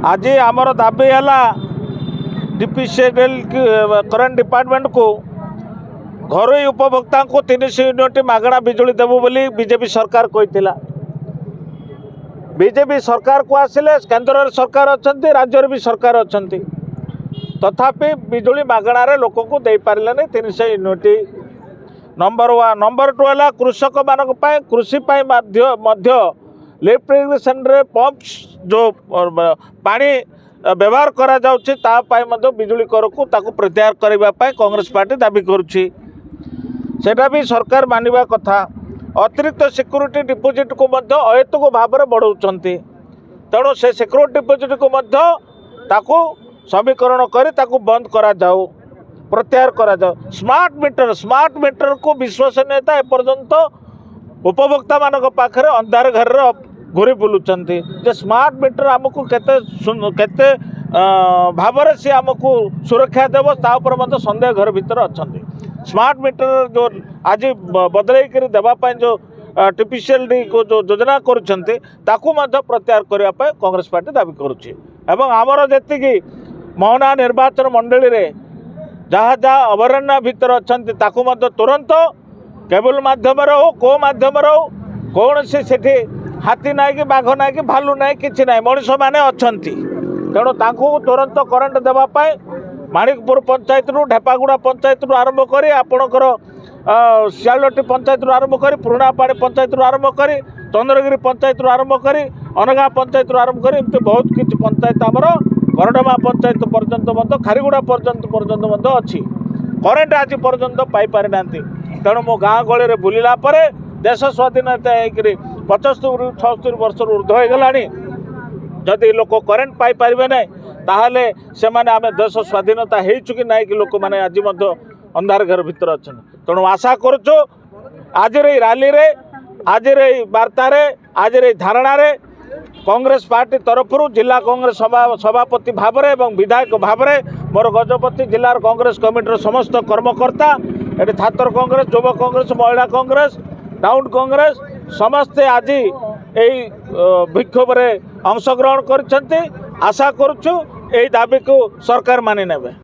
आज आमर दाबी है डीपीसीएल करेन्ट डिपार्टमेंट को घर उपभोक्ता को 300 यूनिट मागणा बिजुली देवु बोली बीजेपी सरकार कही। बीजेपी सरकार को आसिले केंद्र सरकार अच्छा राज्य भी सरकार अच्छा तथापि बिजुली मागणार लोक को दे पारे 300 यूनिट। नंबर 1 नंबर 2 है कृषक मान कृषि लिफ्ट इरिगेशन रे पंप्स जो पानी व्यवहार करा जाउछि तापाई बिजुली कर को ताकू प्रत्याहार करने कांग्रेस पार्टी दाबी करुछि। सेटा भी सरकार मानिबा कथा। अतिरिक्त सिक्यूरिटी डिपोजिट को अहेतुक भाव में बढ़ाउछंती तेणु से सिक्यूरिटी डिपोजिट को ताकू समीकरण कर बंद करा जाऊ प्रत्याहार करा जाऊ। स्मार्ट मीटर को विश्वसनीयता एपर्यंत उपभोक्ता मान पाखे अंधार घर घूरी बुलूचंती जे स्मार्ट मीटर आमको केते भाव सी आमको सुरक्षा देव तापर संदेह घर भीतर अच्छा। स्मार्ट मीटर जो आज बदल देवाई जो टीपीसीएल को जो योजना करुँचे प्रत्याहार करने कांग्रेस पार्टी दाबी करुच्ची। आमर जी मोहना निर्वाचन मंडली रे जहाँ जहाँ अभयारण्य भीतर अच्छा तुरंत केबल माध्यम हो को माध्यम हो कौन से हाथी ना कि बाघ ना कि भालू ना कि मनीष मैंने अच्छा तेणु तुरंत करेन्ट देवाई माणिकपुर पंचायत रु ढेपागुड़ा पंचायत रु आरंभ कर आपणकर सियालटी पंचायत रु आरंभ कर पुरापाड़ी पंचायत रु आरंभ कर चंद्रगिरी पंचायत रु आरंभ कर अनगा पंचायत रु आरंभ कर एमती बहुत किसी पंचायत आमर करडमा पंचायत पर्यंत खारीगुड़ा पर्यंत अच्छी करेन्ट आज पर्यंत पाई ना। तेणु मो गाँ गली में बुलला देश स्वाधीनता होकर 75-76 वर्ष ऊर्ध्व हो गला जदि लोक करेन्ट पाई पारे ना ताहले से माने आमे देश स्वाधीनता हो चुकी ना कि लोक मैंने आज अंधार घर भीतर अच्छा। तेणु आशा करुचु आज रैली रे आज वार्ता आज धारणा कांग्रेस पार्टी तरफ जिला कांग्रेस सभापति भाव में विधायक भाव में मोर गजपति जिलार कांग्रेस कमिटीर समस्त कर्मकर्ता ये छात्र कांग्रेस युवा कांग्रेस महिला कांग्रेस टाउन कांग्रेस समस्ते आज यही विक्षोभ में अंशग्रहण कर आशा करुचु दाबी को सरकार मानि नेबे।